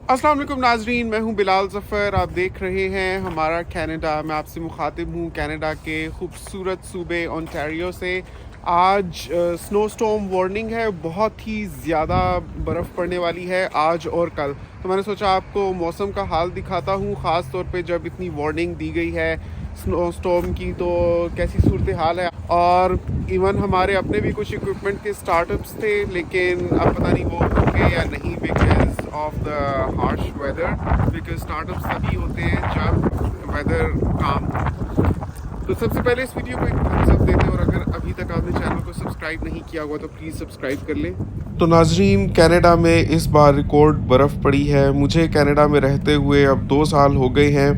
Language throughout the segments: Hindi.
अस्सलाम वालेकुम नाजरीन, मैं हूं बिलाल ज़फ़र। आप देख रहे हैं हमारा कनाडा। मैं आपसे मुखातिब हूं कनाडा के खूबसूरत सूबे ओंटारियो से। आज स्नो स्टॉर्म वार्निंग है, बहुत ही ज़्यादा बर्फ़ पड़ने वाली है आज और कल। तो मैंने सोचा आपको मौसम का हाल दिखाता हूं, ख़ास तौर पे जब इतनी वार्निंग दी गई है स्नो स्टॉर्म की, तो कैसी सूरत हाल है। और इवन हमारे अपने भी कुछ इक्विपमेंट के स्टार्टअप्स थे, लेकिन अब पता नहीं वो होंगे या नहीं because of the harsh weather. Because startups तभी होते हैं जब वेदर काम हो। तो सबसे पहले इस वीडियो को एक थम्स अप देते हैं, और अगर अभी तक आपने चैनल को सब्सक्राइब नहीं किया हुआ तो प्लीज़ सब्सक्राइब कर लें। तो नाजरीन, कनाडा में इस बार रिकॉर्ड बर्फ़ पड़ी है। मुझे कनाडा में रहते हुए अब 2 साल हो गए हैं,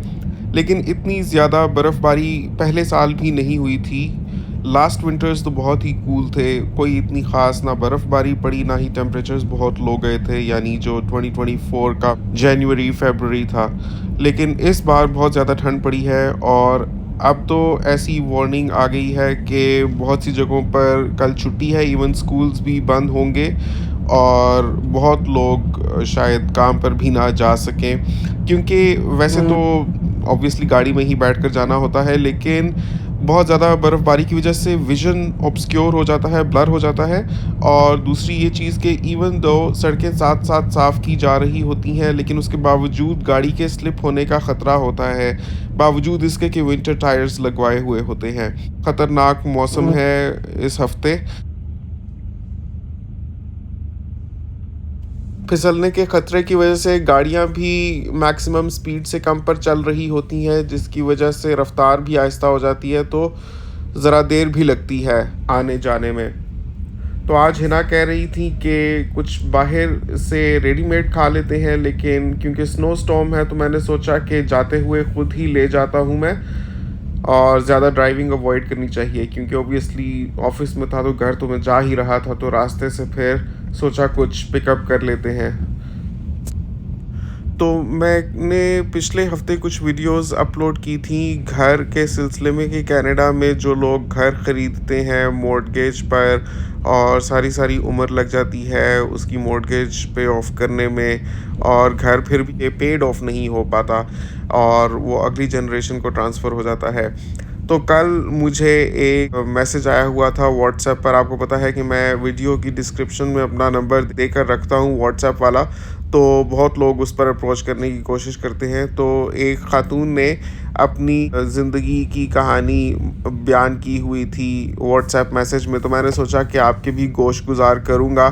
लेकिन इतनी ज़्यादा बर्फ़बारी पहले साल भी नहीं हुई थी। लास्ट विंटर्स तो बहुत ही कूल थे, कोई इतनी ख़ास ना बर्फ़बारी पड़ी, ना ही टेम्परेचर्स बहुत लो गए थे, यानी जो 2024 का जनवरी फरवरी था। लेकिन इस बार बहुत ज़्यादा ठंड पड़ी है, और अब तो ऐसी वार्निंग आ गई है कि बहुत सी जगहों पर कल छुट्टी है, इवन स्कूल्स भी बंद होंगे, और बहुत लोग शायद काम पर भी ना जा सकें, क्योंकि वैसे तो ऑब्वियसली गाड़ी में ही बैठकर जाना होता है, लेकिन बहुत ज़्यादा बर्फ़बारी की वजह से विज़न ऑब्सक्योर हो जाता है, ब्लर हो जाता है। और दूसरी ये चीज़ कि इवन दो सड़कें साथ-साथ साफ़ की जा रही होती हैं, लेकिन उसके बावजूद गाड़ी के स्लिप होने का ख़तरा होता है, बावजूद इसके कि विंटर टायर्स लगवाए हुए होते हैं। ख़तरनाक मौसम है इस हफ़्ते। फिसलने के खतरे की वजह से गाड़ियाँ भी मैक्सिमम स्पीड से कम पर चल रही होती हैं, जिसकी वजह से रफ़्तार भी आहिस्ता हो जाती है, तो ज़रा देर भी लगती है आने-जाने में। तो आज हिना कह रही थी कि कुछ बाहर से रेडीमेड खा लेते हैं, लेकिन क्योंकि स्नो स्टॉर्म है तो मैंने सोचा कि जाते हुए खुद ही ले जाता हूँ मैं, और ज़्यादा ड्राइविंग अवॉइड करनी चाहिए, क्योंकि ऑब्वियसली ऑफिस में था तो घर तो मैं जा ही रहा था, तो रास्ते से फिर सोचा कुछ पिकअप कर लेते हैं। तो मैंने पिछले हफ्ते कुछ वीडियोस अपलोड की थी घर के सिलसिले में कि कनाडा में जो लोग घर ख़रीदते हैं मॉर्टगेज पर, और सारी सारी उम्र लग जाती है उसकी मॉर्टगेज पे ऑफ करने में, और घर फिर भी पेड ऑफ नहीं हो पाता, और वो अगली जनरेशन को ट्रांसफ़र हो जाता है। तो कल मुझे एक मैसेज आया हुआ था व्हाट्सएप पर। आपको पता है कि मैं वीडियो की डिस्क्रिप्शन में अपना नंबर देकर रखता हूँ व्हाट्सएप वाला, तो बहुत लोग उस पर अप्रोच करने की कोशिश करते हैं। तो एक ख़ातून ने अपनी ज़िंदगी की कहानी बयान की हुई थी व्हाट्सएप मैसेज में, तो मैंने सोचा कि आपके भी गोश गुज़ार करूँगा।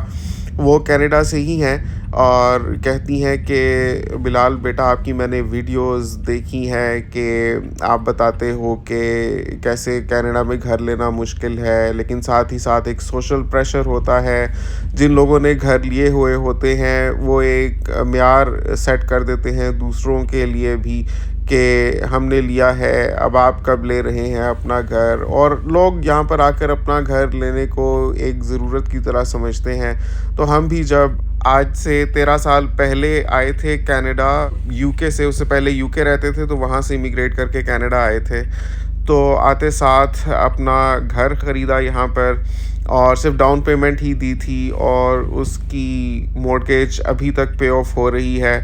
वो कनाडा से ही हैं, और कहती हैं कि बिलाल बेटा, आपकी मैंने वीडियोस देखी हैं कि आप बताते हो कि कैसे कनाडा में घर लेना मुश्किल है, लेकिन साथ ही साथ एक सोशल प्रेशर होता है। जिन लोगों ने घर लिए हुए होते हैं वो एक म्यार सेट कर देते हैं दूसरों के लिए भी कि हमने लिया है, अब आप कब ले रहे हैं अपना घर। और लोग यहाँ पर आकर अपना घर लेने को एक ज़रूरत की तरह समझते हैं। तो हम भी जब आज से 13 साल पहले आए थे कनाडा यूके से, उससे पहले यूके रहते थे, तो वहाँ से इमिग्रेट करके कनाडा आए थे। तो आते साथ अपना घर ख़रीदा यहाँ पर, और सिर्फ डाउन पेमेंट ही दी थी, और उसकी मॉर्टगेज अभी तक पे ऑफ हो रही है।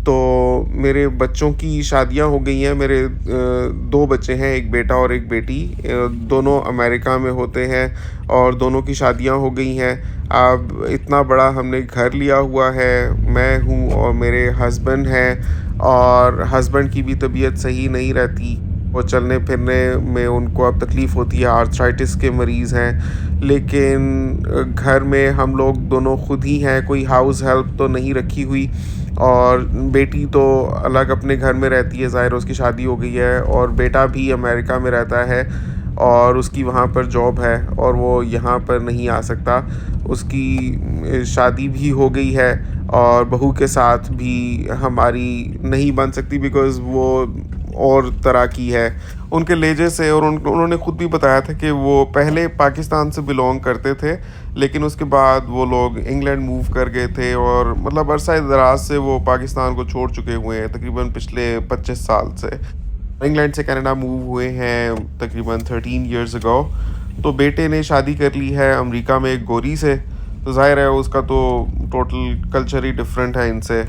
तो मेरे बच्चों की शादियां हो गई हैं। मेरे 2 बच्चे हैं, एक बेटा और एक बेटी। दोनों अमेरिका में होते हैं, और दोनों की शादियां हो गई हैं। अब इतना बड़ा हमने घर लिया हुआ है, मैं हूँ और मेरे हस्बैंड हैं, और हस्बैंड की भी तबीयत सही नहीं रहती, वो चलने फिरने में उनको अब तकलीफ़ होती है, आर्थराइटिस के मरीज़ हैं। लेकिन घर में हम लोग दोनों खुद ही हैं, कोई हाउस हेल्प तो नहीं रखी हुई। और बेटी तो अलग अपने घर में रहती है, ज़ाहिर उसकी शादी हो गई है, और बेटा भी अमेरिका में रहता है, और उसकी वहाँ पर जॉब है, और वो यहाँ पर नहीं आ सकता। उसकी शादी भी हो गई है, और बहू के साथ भी हमारी नहीं बन सकती, बिकॉज़ वो और तरह की है उनके लहजे से। और उन्होंने खुद भी बताया था कि वो पहले पाकिस्तान से बिलोंग करते थे, लेकिन उसके बाद वो लोग इंग्लैंड मूव कर गए थे, और मतलब अरसा दराज से वो पाकिस्तान को छोड़ चुके हुए हैं, तकरीबन पिछले 25 साल से। इंग्लैंड से कनाडा मूव हुए हैं तकरीबन 13 इयर्स अगो। तो बेटे ने शादी कर ली है अमेरिका में एक गोरी से, तो ज़ाहिर है उसका तो टोटल कल्चर ही डिफरेंट है इनसे।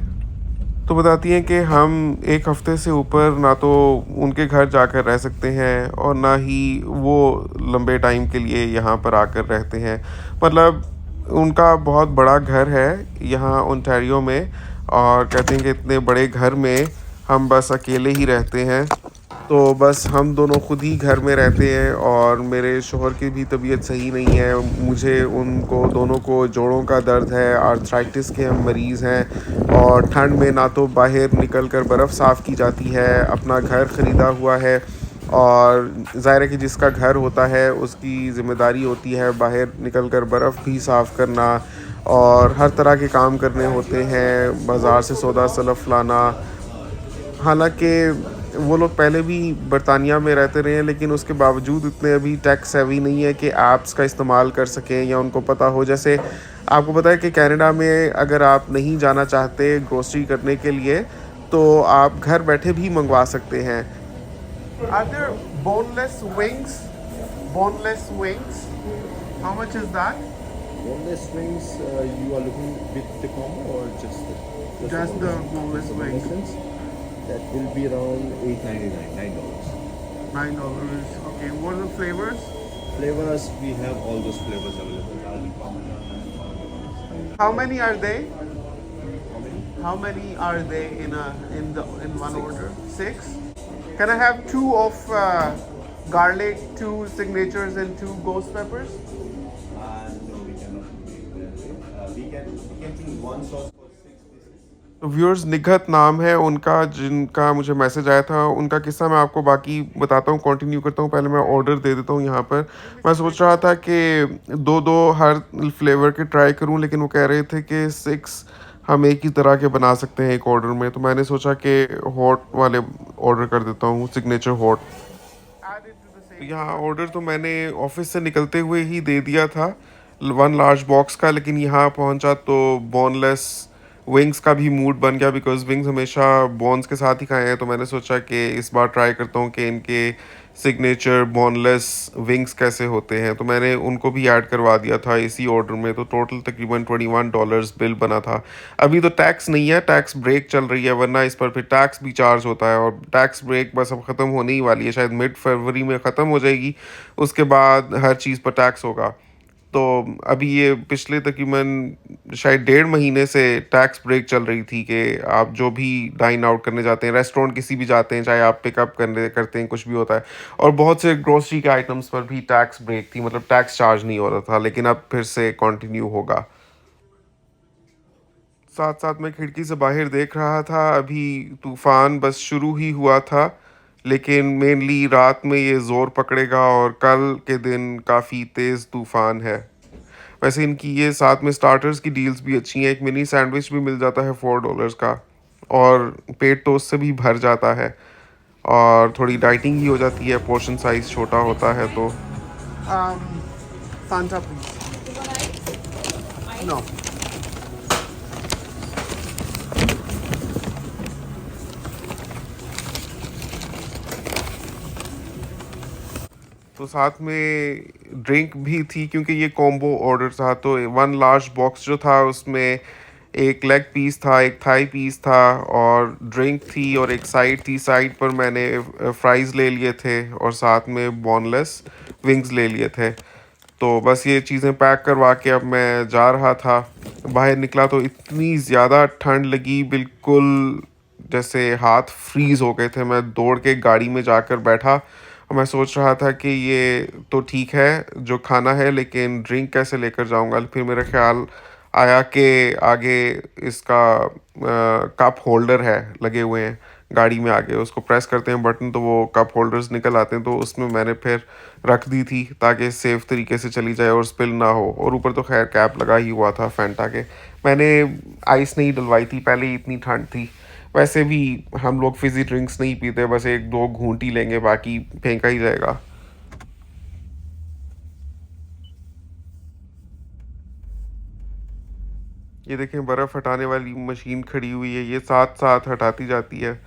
तो बताती हैं कि हम 1 हफ़्ते से ऊपर ना तो उनके घर जाकर रह सकते हैं और ना ही वो लंबे टाइम के लिए यहाँ पर आकर रहते हैं। मतलब उनका बहुत बड़ा घर है यहाँ ओंटारियो में और कहते हैं कि इतने बड़े घर में हम बस अकेले ही रहते हैं। तो बस हम दोनों खुद ही घर में रहते हैं और मेरे शौहर की भी तबीयत सही नहीं है। मुझे उनको दोनों को जोड़ों का दर्द है, आर्थराइटिस के हम मरीज़ हैं और ठंड में ना तो बाहर निकल कर बर्फ़ साफ़ की जाती है, अपना घर ख़रीदा हुआ है और ज़ाहिर है कि जिसका घर होता है उसकी ज़िम्मेदारी होती है बाहर निकल कर बर्फ़ भी साफ़ करना और हर तरह के काम करने होते हैं, बाज़ार से सौदा सलफ़ लाना। हालाँकि वो लोग पहले भी बरतानिया में रहते रहे हैं, लेकिन उसके बावजूद इतने अभी टेक सेवी नहीं है कि ऐप्स का इस्तेमाल कर सकें या उनको पता हो। जैसे आपको पता है कि कनाडा में अगर आप नहीं जाना चाहते ग्रोसरी करने के लिए, तो आप घर बैठे भी मँगवा सकते हैं। Are there boneless wings? Boneless wings? How much is that? Boneless wings, you are looking with the combo or Just the boneless boneless wing. wings? That will be around $8.99, $9. $9. Okay, what are the flavors? Flavors, we have all those flavors available. How many are they? How many? How many are they in one 6. order? 6. Can I have 2 of garlic, 2 signatures, and 2 ghost peppers? No, we cannot make that way. We can choose one sauce for 6 dishes. तो व्यूअर्स निघत नाम है उनका जिनका मुझे मैसेज आया था। उनका किस्सा मैं आपको बाकी बताता हूँ, कंटिन्यू करता हूँ। पहले मैं ऑर्डर दे देता हूँ यहाँ पर। मैं सोच रहा था कि 2-2 हर फ्लेवर के ट्राई करूँ, लेकिन वो कह रहे थे कि 6 हम एक ही तरह के बना सकते हैं एक ऑर्डर में। तो मैंने सोचा कि हॉट वाले ऑर्डर कर देता हूँ, सिग्नेचर हॉट। तो यहाँ ऑर्डर तो मैंने ऑफिस से निकलते हुए ही दे दिया था 1 लार्ज बॉक्स का, लेकिन यहाँ पहुँचा तो बोनलेस विंग्स का भी मूड बन गया बिकॉज़ विंग्स हमेशा बोन्स के साथ ही खाए हैं। तो मैंने सोचा कि इस बार ट्राई करता हूँ कि इनके सिग्नेचर बोनलेस विंग्स कैसे होते हैं। तो मैंने उनको भी ऐड करवा दिया था इसी ऑर्डर में। तो टोटल तकरीबन $21 बिल बना था। अभी तो टैक्स नहीं है, टैक्स ब्रेक चल रही है, वरना इस पर फिर टैक्स भी चार्ज होता है और टैक्स ब्रेक बस अब ख़त्म होने ही वाली है, शायद मिड फरवरी में ख़त्म हो जाएगी। उसके बाद हर चीज़ पर टैक्स होगा। तो अभी ये पिछले तकरीबन शायद 1.5 महीने से टैक्स ब्रेक चल रही थी कि आप जो भी डाइन आउट करने जाते हैं, रेस्टोरेंट किसी भी जाते हैं, चाहे आप पिकअप करते हैं, कुछ भी होता है। और बहुत से ग्रोसरी के आइटम्स पर भी टैक्स ब्रेक थी, मतलब टैक्स चार्ज नहीं हो रहा था, लेकिन अब फिर से कंटिन्यू होगा। साथ-साथ मैं खिड़की से बाहर देख रहा था, अभी तूफ़ान बस शुरू ही हुआ था, लेकिन मेनली रात में ये ज़ोर पकड़ेगा और कल के दिन काफ़ी तेज़ तूफ़ान है। वैसे इनकी ये साथ में स्टार्टर्स की डील्स भी अच्छी हैं, एक मिनी सैंडविच भी मिल जाता है $4 का और पेट तो उससे भी भर जाता है और थोड़ी डाइटिंग ही हो जाती है, पोर्शन साइज़ छोटा होता है तो। Um, Fanta, please. No. तो साथ में ड्रिंक भी थी क्योंकि ये कॉम्बो ऑर्डर था। तो 1 लार्ज बॉक्स जो था उसमें एक लेग पीस था, एक थाई पीस था और ड्रिंक थी और एक साइड थी। साइड पर मैंने फ्राइज़ ले लिए थे और साथ में बोनलेस विंग्स ले लिए थे। तो बस ये चीज़ें पैक करवा के अब मैं जा रहा था। बाहर निकला तो इतनी ज़्यादा ठंड लगी, बिल्कुल जैसे हाथ फ्रीज़ हो गए थे। मैं दौड़ के गाड़ी में जाकर बैठा और मैं सोच रहा था कि ये तो ठीक है जो खाना है, लेकिन ड्रिंक कैसे लेकर जाऊँगा? फिर मेरा ख़्याल आया कि आगे इसका कप होल्डर है, लगे हुए हैं गाड़ी में आगे, उसको प्रेस करते हैं बटन तो वो कप होल्डर्स निकल आते हैं। तो उसमें मैंने फिर रख दी थी ताकि सेफ़ तरीके से चली जाए और स्पिल ना हो। और ऊपर तो खैर कैप लगा ही हुआ था फैंटा के। मैंने आइस नहीं डलवाई थी, पहले ही इतनी ठंड थी। वैसे भी हम लोग फ़िज़ी ड्रिंक्स नहीं पीते, बस 1-2 घूँट ही लेंगे, बाकी फेंका ही जाएगा। ये देखें बर्फ़ हटाने वाली मशीन खड़ी हुई है, ये साथ-साथ हटाती जाती है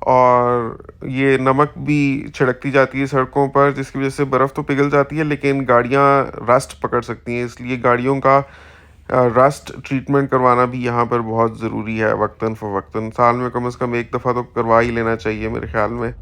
और ये नमक भी छिड़कती जाती है सड़कों पर, जिसकी वज़ह से बर्फ़ तो पिघल जाती है लेकिन गाड़ियाँ रस्ट पकड़ सकती हैं। इसलिए गाड़ियों का रस्ट ट्रीटमेंट करवाना भी यहाँ पर बहुत ज़रूरी है वक्तन फ़वक्तन। साल में कम से कम 1 दफ़ा तो करवा ही लेना चाहिए मेरे ख़्याल में।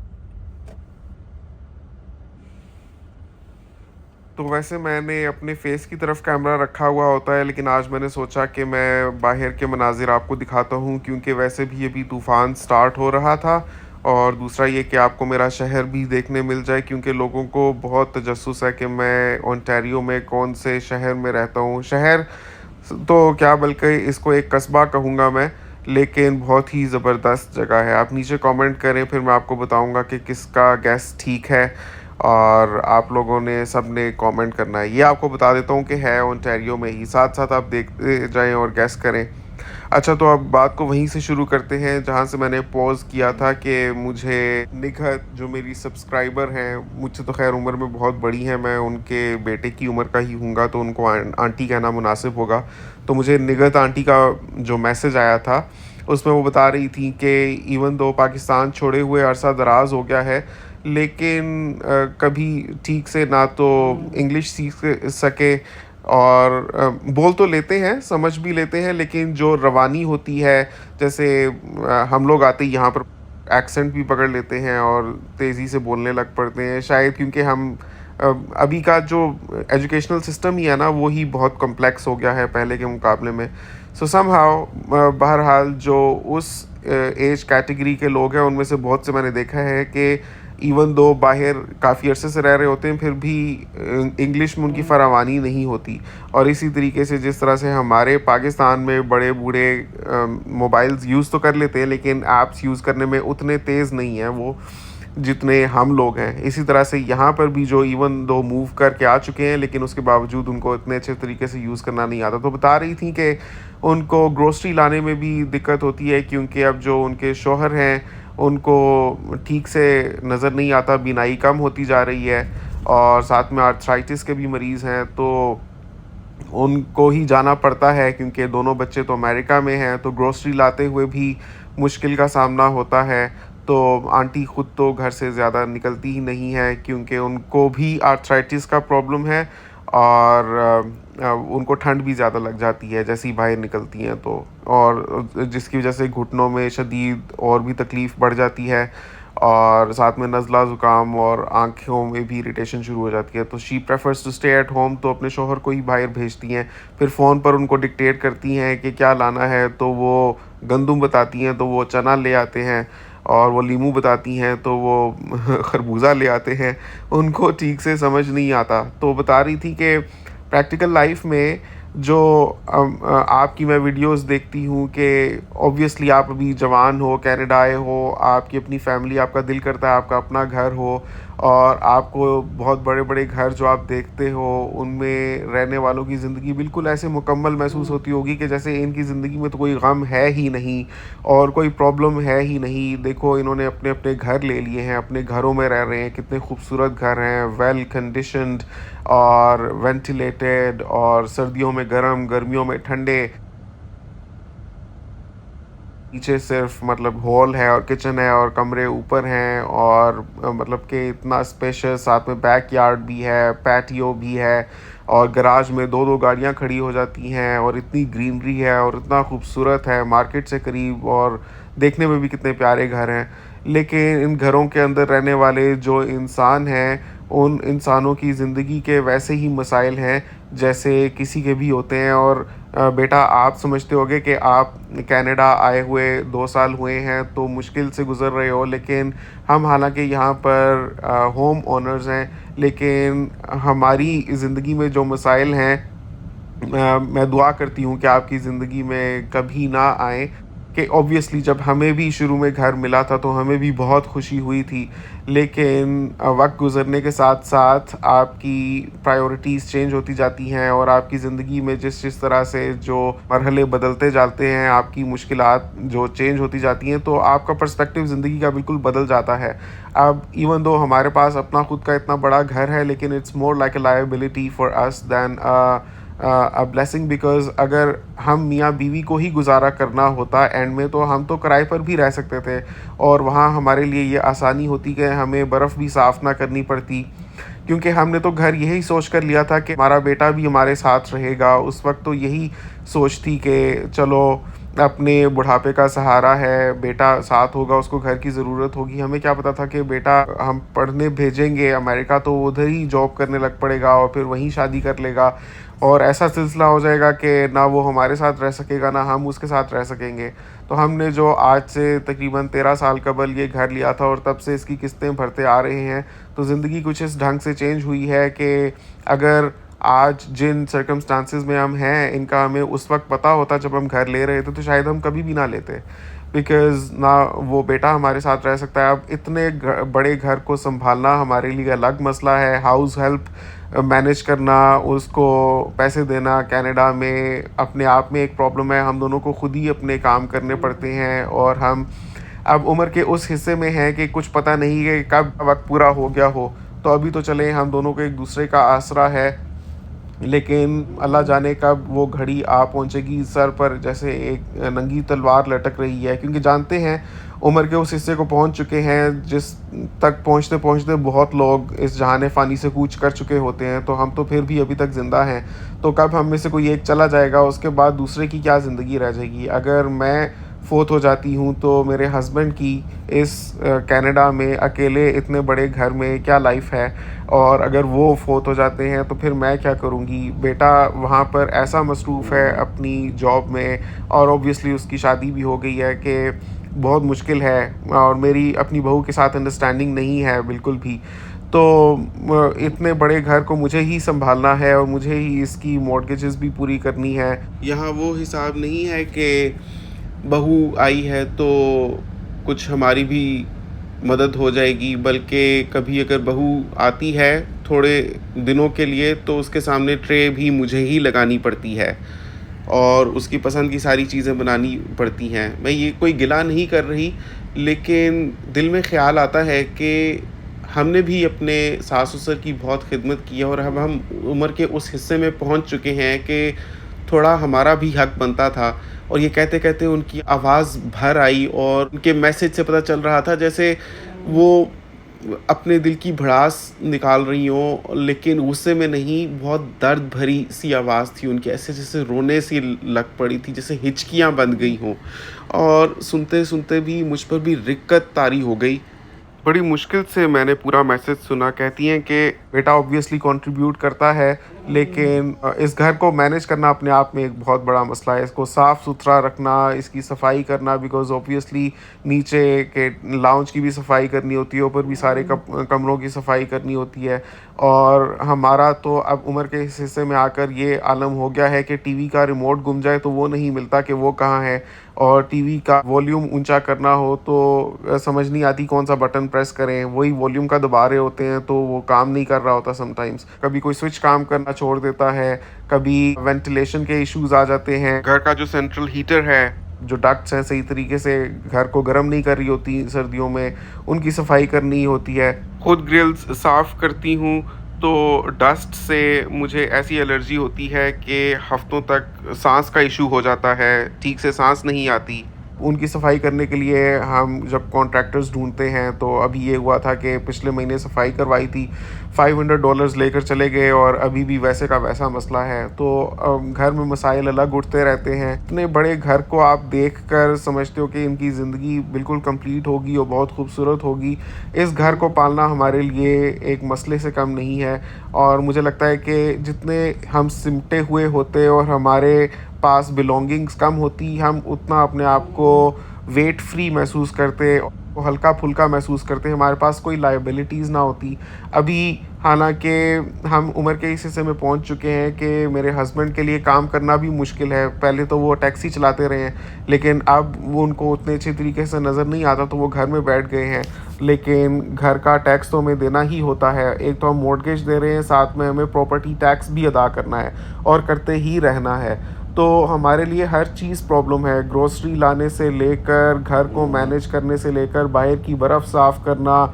तो वैसे मैंने अपने फ़ेस की तरफ कैमरा रखा हुआ होता है, लेकिन आज मैंने सोचा कि मैं बाहर के मनाज़िर आपको दिखाता हूँ, क्योंकि वैसे भी अभी तूफ़ान स्टार्ट हो रहा था। और दूसरा ये कि आपको मेरा शहर भी देखने मिल जाए, क्योंकि लोगों को बहुत तजस्सुस है कि मैं ओंटारियो में कौन से शहर में रहता हूँ। शहर तो क्या, बल्कि इसको एक कस्बा कहूँगा मैं, लेकिन बहुत ही ज़बरदस्त जगह है। आप नीचे कमेंट करें, फिर मैं आपको बताऊँगा कि किसका गेस ठीक है। और आप लोगों ने सबने कमेंट करना है। ये आपको बता देता हूँ कि है ओंटारियो में ही, साथ-साथ आप देखते जाएँ और गेस करें। अच्छा, तो अब बात को वहीं से शुरू करते हैं जहाँ से मैंने पॉज़ किया था कि मुझे निघत, जो मेरी सब्सक्राइबर हैं, मुझसे तो ख़ैर उम्र में बहुत बड़ी हैं, मैं उनके बेटे की उम्र का ही हूँगा, तो उनको आंटी कहना मुनासिब होगा। तो मुझे निघत आंटी का जो मैसेज आया था, उसमें वो बता रही थी कि इवन दो पाकिस्तान छोड़े हुए अरसा दराज़ हो गया है, लेकिन कभी ठीक से ना तो इंग्लिश सीख सके, और बोल तो लेते हैं, समझ भी लेते हैं, लेकिन जो रवानी होती है, जैसे हम लोग आते ही यहाँ पर एक्सेंट भी पकड़ लेते हैं और तेज़ी से बोलने लग पड़ते हैं, शायद क्योंकि हम अभी का जो एजुकेशनल सिस्टम ही है ना, वो ही बहुत कॉम्प्लेक्स हो गया है पहले के मुकाबले में। सो समहाउ बहरहाल जो उस एज कैटेगरी के लोग हैं, उनमें से बहुत से मैंने देखा है कि इवन दो बाहर काफ़ी अरसे से रह रहे होते हैं, फिर भी इंग्लिश में उनकी फरावानी नहीं होती। और इसी तरीके से जिस तरह से हमारे पाकिस्तान में बड़े बूढ़े मोबाइल्स यूज़ तो कर लेते हैं, लेकिन ऐप्स यूज़ करने में उतने तेज़ नहीं हैं वो, जितने हम लोग हैं। इसी तरह से यहाँ पर भी जो इवन दो मूव करके आ चुके हैं, लेकिन उसके बावजूद उनको इतने अच्छे तरीके से यूज़ करना नहीं आता। तो बता रही थी कि उनको ग्रोसरी लाने में भी दिक्कत होती है, क्योंकि अब जो उनके शौहर हैं, उनको ठीक से नज़र नहीं आता, बीनाई कम होती जा रही है, और साथ में आर्थराइटिस के भी मरीज़ हैं, तो उनको ही जाना पड़ता है, क्योंकि दोनों बच्चे तो अमेरिका में हैं, तो ग्रोसरी लाते हुए भी मुश्किल का सामना होता है। तो आंटी ख़ुद तो घर से ज़्यादा निकलती ही नहीं है, क्योंकि उनको भी आर्थराइटिस का प्रॉब्लम है, और उनको ठंड भी ज़्यादा लग जाती है जैसे ही बाहर निकलती हैं तो, और जिसकी वजह से घुटनों में शदीद और भी तकलीफ़ बढ़ जाती है, और साथ में नज़ला ज़ुकाम और आँखों में भी इरिटेशन शुरू हो जाती है। तो she prefers to stay at home, तो अपने शौहर को ही बाहर भेजती हैं। फिर फ़ोन पर उनको डिक्टेट करती हैं कि क्या लाना है, तो वो गंदुम बताती हैं तो वो चना ले आते हैं, और वो लीमू बताती हैं तो वो खरबूजा ले आते हैं। उनको ठीक से समझ नहीं आता। तो बता रही थी कि प्रैक्टिकल लाइफ में जो आपकी मैं वीडियोस देखती हूँ कि ऑब्वियसली आप अभी जवान हो, कनाडा आए हो, आपकी अपनी फैमिली, आपका दिल करता है आपका अपना घर हो, और आपको बहुत बड़े-बड़े घर जो आप देखते हो, उनमें रहने वालों की ज़िंदगी बिल्कुल ऐसे मुकम्मल महसूस होती होगी कि जैसे इनकी ज़िंदगी में तो कोई गम है ही नहीं और कोई प्रॉब्लम है ही नहीं। देखो, इन्होंने अपने-अपने घर ले लिए हैं, अपने घरों में रह रहे हैं, कितने खूबसूरत घर हैं, वेल कंडीशन्ड और वेंटिलेटेड, और सर्दियों में गर्म, गर्मियों में ठंडे। पीछे सिर्फ मतलब हॉल है और किचन है और कमरे ऊपर हैं, और मतलब कि इतना स्पेशियस, साथ में बैकयार्ड भी है, पैटियो भी है, और गराज में 2-2 गाड़ियाँ खड़ी हो जाती हैं, और इतनी ग्रीनरी है और इतना खूबसूरत है, मार्केट से करीब, और देखने में भी कितने प्यारे घर हैं। लेकिन इन घरों के अंदर रहने वाले जो इंसान हैं, उन इंसानों की ज़िंदगी के वैसे ही मसाइल हैं जैसे किसी के भी होते हैं। और बेटा, आप समझते होंगे कि आप कनाडा आए हुए 2 साल हुए हैं तो मुश्किल से गुज़र रहे हो, लेकिन हम हालांकि यहाँ पर होम ओनर्स हैं, लेकिन हमारी ज़िंदगी में जो मसाइल हैं, मैं दुआ करती हूँ कि आपकी ज़िंदगी में कभी ना आएँ। कि ऑब्वियसली जब हमें भी शुरू में घर मिला था तो हमें भी बहुत खुशी हुई थी, लेकिन वक्त गुज़रने के साथ साथ आपकी प्रायोरिटीज़ चेंज होती जाती हैं, और आपकी ज़िंदगी में जिस जिस तरह से जो मरहले बदलते जाते हैं, आपकी मुश्किलात जो चेंज होती जाती हैं, तो आपका पर्सपेक्टिव ज़िंदगी का बिल्कुल बदल जाता है। अब इवन दो हमारे पास अपना खुद का इतना बड़ा घर है, लेकिन it's more like a liability for us then a blessing, because अगर हम मियाँ बीवी को ही गुजारा करना होता एंड में, तो हम तो किराए पर भी रह सकते थे, और वहाँ हमारे लिए ये आसानी होती कि हमें बर्फ़ भी साफ़ ना करनी पड़ती, क्योंकि हमने तो घर यही सोच कर लिया था कि हमारा बेटा भी हमारे साथ रहेगा। उस वक़्त तो यही सोच थी कि चलो अपने बुढ़ापे का सहारा है, बेटा साथ होगा, उसको घर की ज़रूरत होगी। हमें क्या पता था कि बेटा हम पढ़ने भेजेंगे अमेरिका तो उधर ही जॉब करने लग पड़ेगा और फिर वहीं शादी कर लेगा और ऐसा सिलसिला हो जाएगा कि ना वो हमारे साथ रह सकेगा, ना हम उसके साथ रह सकेंगे। तो हमने जो आज से तकरीबन 13 साल कबल ये घर लिया था और तब से इसकी किस्तें भरते आ रहे हैं। तो ज़िंदगी कुछ इस ढंग से चेंज हुई है कि अगर आज जिन सर्कमस्टांसेस में हम हैं, इनका हमें उस वक़्त पता होता जब हम घर ले रहे थे, तो शायद हम कभी भी ना लेते। बिकॉज़ ना वो बेटा हमारे साथ रह सकता है। अब इतने बड़े घर को सँभालना हमारे लिए अलग मसला है। हाउस हेल्प मैनेज करना, उसको पैसे देना कनाडा में अपने आप में एक प्रॉब्लम है। हम दोनों को खुद ही अपने काम करने पड़ते हैं और हम अब उम्र के उस हिस्से में हैं कि कुछ पता नहीं है कब वक़्त पूरा हो गया हो। तो अभी तो चलें हम दोनों को एक-दूसरे का आसरा है, लेकिन अल्लाह जाने कब वो घड़ी आ पहुँचेगी सर पर जैसे एक नंगी तलवार लटक रही है। क्योंकि जानते हैं उम्र के उस हिस्से को पहुँच चुके हैं जिस तक पहुँचते-पहुँचते बहुत लोग इस जहान फ़ानी से कूच कर चुके होते हैं। तो हम तो फिर भी अभी तक ज़िंदा हैं। तो कब हम में से कोई एक चला जाएगा, उसके बाद दूसरे की क्या ज़िंदगी रह जाएगी। अगर मैं फ़ौत हो जाती हूँ तो मेरे हस्बैंड की इस कनाडा में अकेले इतने बड़े घर में क्या लाइफ़ है, और अगर वो फ़ौत हो जाते हैं तो फिर मैं क्या करूँगी। बेटा वहाँ पर ऐसा मसरूफ़ है अपनी जॉब में और ऑब्वियसली उसकी शादी भी हो गई है कि बहुत मुश्किल है और मेरी अपनी बहू के साथ अंडरस्टैंडिंग नहीं है बिल्कुल भी। तो इतने बड़े घर को मुझे ही सँभालना है और मुझे ही इसकी मॉर्टगेजेस भी पूरी करनी है। यहाँ वो हिसाब नहीं है कि बहू आई है तो कुछ हमारी भी मदद हो जाएगी, बल्कि कभी अगर बहू आती है थोड़े दिनों के लिए तो उसके सामने ट्रे भी मुझे ही लगानी पड़ती है और उसकी पसंद की सारी चीज़ें बनानी पड़ती हैं। मैं ये कोई गिला नहीं कर रही, लेकिन दिल में ख़्याल आता है कि हमने भी अपने सास-ससुर की बहुत खिदमत की है और अब हम उम्र के उस हिस्से में पहुँच चुके हैं कि थोड़ा हमारा भी हक बनता था। और ये कहते-कहते उनकी आवाज़ भर आई और उनके मैसेज से पता चल रहा था जैसे वो अपने दिल की भड़ास निकाल रही हों, लेकिन गुस्से में नहीं, बहुत दर्द भरी सी आवाज़ थी उनकी, ऐसे जैसे रोने सी लग पड़ी थी, जैसे हिचकियाँ बंध गई हों। और सुनते-सुनते भी मुझ पर भी रिक्कत तारी हो गई। बड़ी मुश्किल से मैंने पूरा मैसेज सुना। कहती हैं कि बेटा ऑब्वियसली कंट्रीब्यूट करता है, लेकिन इस घर को मैनेज करना अपने आप में एक बहुत बड़ा मसला है। इसको साफ़-सुथरा रखना, इसकी सफाई करना, बिकॉज़ ऑब्वियसली नीचे के लाउंज की भी सफाई करनी होती है, ऊपर भी सारे कमरों की सफाई करनी होती है। और हमारा तो अब उम्र के इस हिस्से में आकर ये आलम हो गया है कि टीवी का रिमोट गुम जाए तो वो नहीं मिलता कि वो कहाँ है, और टीवी का वॉल्यूम ऊँचा करना हो तो समझ नहीं आती कौन-सा बटन प्रेस करें। वही वॉल्यूम का दबा रहे होते हैं तो वो काम नहीं कर रहा होता समटाइम्स। कभी कोई स्विच काम करना छोड़ देता है, कभी वेंटिलेशन के इश्यूज़ आ जाते हैं। घर का जो सेंट्रल हीटर है, जो डक्ट्स हैं सही तरीके से घर को गर्म नहीं कर रही होती सर्दियों में, उनकी सफाई करनी होती है। खुद ग्रिल्स साफ़ करती हूँ तो डस्ट से मुझे ऐसी एलर्जी होती है कि हफ्तों तक साँस का इशू हो जाता है, ठीक से साँस नहीं आती। उनकी सफाई करने के लिए हम जब कॉन्ट्रैक्टर्स ढूँढते हैं तो अभी ये हुआ था कि पिछले महीने सफाई करवाई थी, $500 लेकर चले गए और अभी भी वैसे का वैसा मसला है। तो घर में मसाइल अलग उठते रहते हैं। इतने बड़े घर को आप देखकर समझते हो कि इनकी ज़िंदगी बिल्कुल कंप्लीट होगी और बहुत खूबसूरत होगी। इस घर को पालना हमारे लिए एक मसले से कम नहीं है और मुझे लगता है कि जितने हम सिमटे हुए होते और हमारे पास बिलॉन्गिंग्स कम होती, हम उतना अपने आप को वेट फ्री महसूस करते, हल्का-फुल्का महसूस करते, हमारे पास कोई लायबिलिटीज़ ना होती। अभी हालाँकि हम उम्र के इस हिस्से में पहुँच चुके हैं कि मेरे हस्बैंड के लिए काम करना भी मुश्किल है। पहले तो वो टैक्सी चलाते रहे हैं, लेकिन अब वो उनको उतने अच्छे तरीके से नज़र नहीं आता तो वो घर में बैठ गए हैं। लेकिन घर का टैक्स तो हमें देना ही होता है। एक तो हम मॉर्टगेज दे रहे हैं, साथ में हमें प्रॉपर्टी टैक्स भी अदा करना है और करते ही रहना है। तो हमारे लिए हर चीज़ प्रॉब्लम है, ग्रोसरी लाने से लेकर घर को मैनेज करने से लेकर बाहर की बर्फ़ साफ़ करना,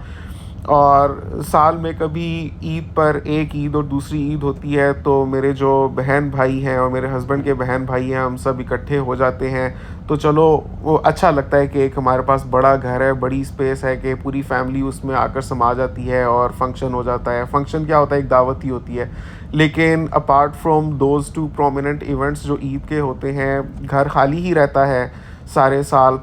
और साल में कभी ईद पर एक ईद और दूसरी ईद होती है तो मेरे जो बहन भाई हैं और मेरे हस्बैंड के बहन भाई हैं हम सब इकट्ठे हो जाते हैं। तो चलो वो अच्छा लगता है कि एक हमारे पास बड़ा घर है, बड़ी स्पेस है कि पूरी फैमिली उसमें आकर समा जाती है और फंक्शन हो जाता है। फंक्शन क्या होता है, एक दावत ही होती है। लेकिन apart from those two prominent events जो ईद के होते हैं, घर खाली ही रहता है सारे साल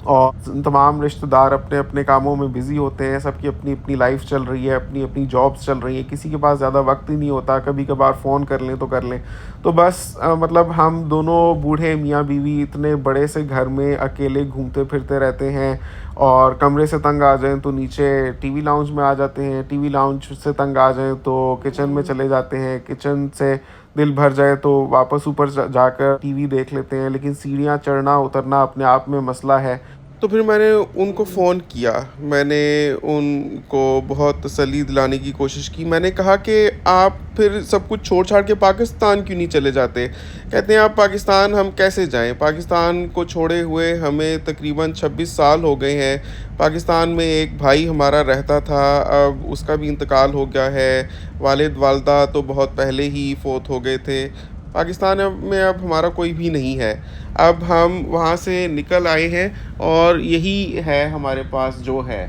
और तमाम रिश्तेदार अपने अपने कामों में बिज़ी होते हैं। सबकी अपनी अपनी लाइफ चल रही है, अपनी अपनी जॉब्स चल रही हैं, किसी के पास ज़्यादा वक्त ही नहीं होता। कभी कभार फ़ोन कर लें तो कर लें। तो बस मतलब हम दोनों बूढ़े मियाँ बीवी इतने बड़े से घर में अकेले घूमते फिरते रहते हैं और कमरे से तंग आ जाएं तो नीचे टीवी लाउंज में आ जाते हैं, टीवी लाउंज से तंग आ जाएं तो किचन में चले जाते हैं, किचन से दिल भर जाए तो वापस ऊपर जाकर टीवी देख लेते हैं। लेकिन सीढ़ियाँ चढ़ना उतरना अपने आप में मसला है। तो फिर मैंने उनको फ़ोन किया, मैंने उनको बहुत तसल्ली दिलाने की कोशिश की। मैंने कहा कि आप फिर सब कुछ छोड़-छाड़ के पाकिस्तान क्यों नहीं चले जाते? कहते हैं आप पाकिस्तान हम कैसे जाएँ? पाकिस्तान को छोड़े हुए हमें तकरीबन 26 साल हो गए हैं। पाकिस्तान में एक भाई हमारा रहता था, अब उसका भी इंतकाल हो गया है। वालिद-वालिदा तो बहुत पहले ही फ़ौत हो गए थे। पाकिस्तान में अब हमारा कोई भी नहीं है। अब हम वहाँ से निकल आए हैं और यही है हमारे पास जो है।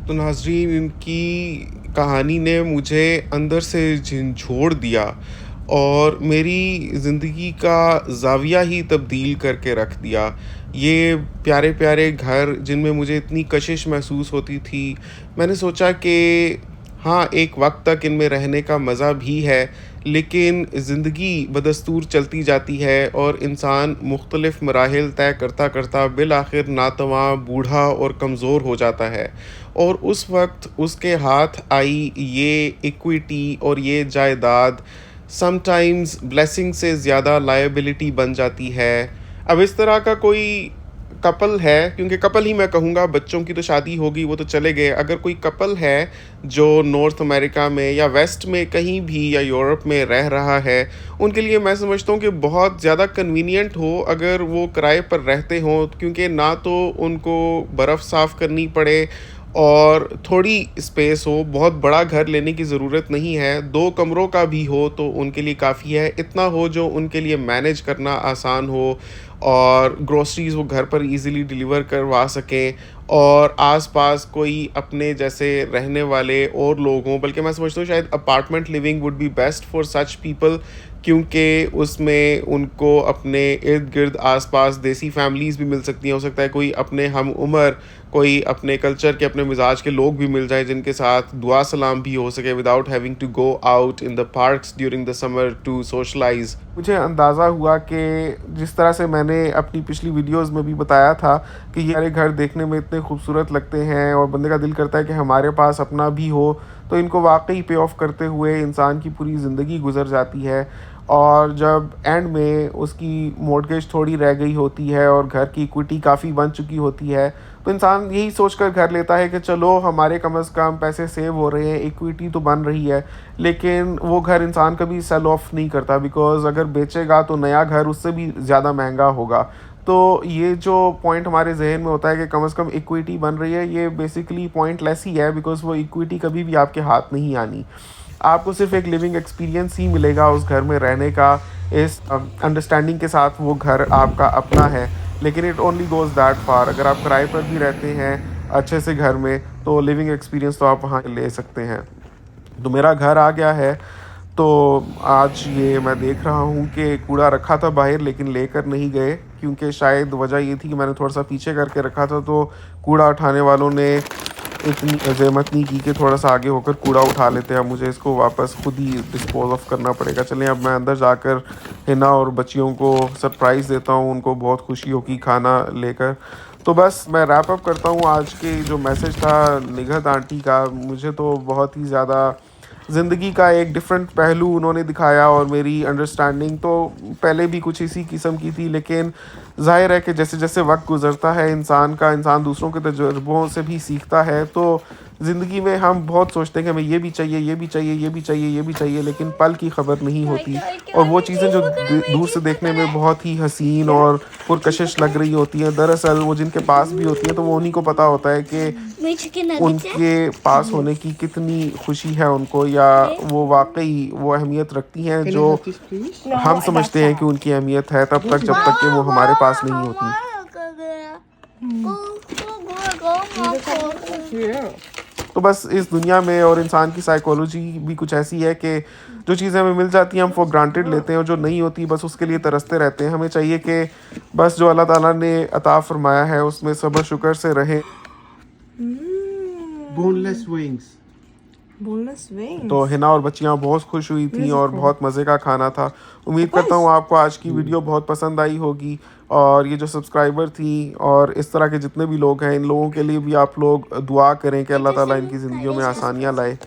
तो नाज़रीन, इनकी कहानी ने मुझे अंदर से झंझोड़ दिया और मेरी ज़िंदगी का ज़ाविया ही तब्दील करके रख दिया। ये प्यारे-प्यारे घर जिनमें मुझे इतनी कशिश महसूस होती थी, मैंने सोचा कि हाँ, एक वक़्त तक इनमें रहने का मज़ा भी है, लेकिन ज़िंदगी बदस्तूर चलती जाती है और इंसान मुख्तलिफ़ मराहिल तय करता-करता बिल-आखिर नातवाँ, बूढ़ा और कमज़ोर हो जाता है। और उस वक़्त उसके हाथ आई ये इक्विटी और ये जायदाद समटाइम्स ब्लेसिंग से ज़्यादा लायबिलिटी बन जाती है। अब इस तरह का कोई कपल है, क्योंकि कपल ही मैं कहूँगा, बच्चों की तो शादी होगी वो तो चले गए। अगर कोई कपल है जो नॉर्थ अमेरिका में या वेस्ट में कहीं भी या यूरोप में रह रहा है, उनके लिए मैं समझता हूँ कि बहुत ज़्यादा कन्वीनियंट हो अगर वो किराए पर रहते हों, क्योंकि ना तो उनको बर्फ़ साफ़ करनी पड़े और थोड़ी स्पेस हो। बहुत बड़ा घर लेने की ज़रूरत नहीं है, 2 कमरों का भी हो तो उनके लिए काफ़ी है। इतना हो जो उनके लिए मैनेज करना आसान हो और ग्रोसरीज़ वो घर पर ईज़िली डिलीवर करवा सकें और आस-पास कोई अपने जैसे रहने वाले और लोग हों। बल्कि मैं समझता हूँ शायद apartment living would be best for such people, क्योंकि उसमें उनको अपने इर्द-गिर्द आस-पास देसी फैमिलीज़ भी मिल सकती हैं। हो सकता है कोई अपने हम उम्र, कोई अपने कल्चर के, अपने मिज़ाज के लोग भी मिल जाएँ जिनके साथ दुआ सलाम भी हो सके without having to go out in the parks during the summer to socialise. मुझे अंदाज़ा हुआ कि जिस तरह से मैंने अपनी पिछली वीडियोज़ में भी बताया था कि ये सारे घर देखने में इतने खूबसूरत लगते हैं और बंदे का दिल करता है कि हमारे पास अपना भी हो, तो इनको वाक़ई पे ऑफ करते हुए इंसान की पूरी ज़िंदगी गुज़र जाती है। और जब एंड में उसकी मॉर्टगेज थोड़ी रह गई होती है और घर की इक्विटी काफ़ी बन चुकी होती है, तो इंसान यही सोचकर घर लेता है कि चलो हमारे कम से कम पैसे सेव हो रहे हैं, इक्विटी तो बन रही है। लेकिन वो घर इंसान कभी सेल ऑफ नहीं करता, बिकॉज़ अगर बेचेगा तो नया घर उससे भी ज़्यादा महंगा होगा। तो ये जो पॉइंट हमारे ज़हन में होता है कि कम से कम इक्विटी बन रही है, ये बेसिकली पॉइंटलेस ही है, बिकॉज़ वो इक्विटी कभी भी आपके हाथ नहीं आनी। आपको सिर्फ़ एक लिविंग एक्सपीरियंस ही मिलेगा उस घर में रहने का, इस अंडरस्टैंडिंग के साथ वो घर आपका अपना है। लेकिन it only goes that far. अगर आप किराए पर भी रहते हैं अच्छे से घर में, तो लिविंग एक्सपीरियंस तो आप वहाँ ले सकते हैं। तो मेरा घर आ गया है, तो आज ये मैं देख रहा हूँ कि कूड़ा रखा था बाहर लेकिन लेकर नहीं गए, क्योंकि शायद वजह ये थी कि मैंने थोड़ा-सा पीछे करके रखा था, तो कूड़ा उठाने वालों ने इतनी ज़हमत नहीं की कि थोड़ा-सा आगे होकर कूड़ा उठा लेते हैं। अब मुझे इसको वापस खुद ही डिस्पोज़ ऑफ करना पड़ेगा। चलें, अब मैं अंदर जाकर हिना और बच्चियों को सरप्राइज़ देता हूँ, उनको बहुत खुशी होगी खाना लेकर। तो बस मैं रैप अप करता हूँ। आज के जो मैसेज था निगहत आंटी का, मुझे तो बहुत ही ज़्यादा ज़िंदगी का एक डिफरेंट पहलू उन्होंने दिखाया और मेरी अंडरस्टैंडिंग तो पहले भी कुछ इसी किस्म की थी, लेकिन ज़ाहिर है कि जैसे-जैसे वक्त गुज़रता है इंसान दूसरों के तजुर्बों से भी सीखता है, तो ज़िंदगी में हम बहुत सोचते हैं कि हमें ये भी चाहिए, ये भी चाहिए, ये भी चाहिए, ये भी चाहिए, लेकिन पल की खबर नहीं होती। और वो चीज़ें जो दूर से देखने में बहुत ही हसीन और पुरकशिश लग रही होती हैं, दरअसल वो जिनके पास भी होती हैं तो वो उन्हीं को पता होता है कि उनके पास होने की कितनी खुशी है उनको, या वो वाकई वो अहमियत रखती हैं जो हम समझते हैं कि उनकी अहमियत है तब तक जब तक कि वो हमारे पास नहीं होती। तो बस इस दुनिया में और इंसान की साइकोलॉजी भी कुछ ऐसी है कि जो चीज़ें हमें मिल जाती हैं हम फॉर ग्रांटेड लेते हैं, और जो नहीं होती बस उसके लिए तरसते रहते हैं। हमें चाहिए कि बस जो अल्लाह ताला ने अता फरमाया है उसमें सब्र शुक्र से रहें। Boneless wings. Boneless wings. तो हिना और बच्चियाँ बहुत खुश हुई थी और बहुत मज़े का खाना था। उम्मीद करता हूँ आपको आज की वीडियो बहुत पसंद आई होगी, और ये जो सब्सक्राइबर थी और इस तरह के जितने भी लोग हैं इन लोगों के लिए भी आप लोग दुआ करें कि अल्लाह ताला इनकी ज़िंदगियों में आसानियाँ लाए।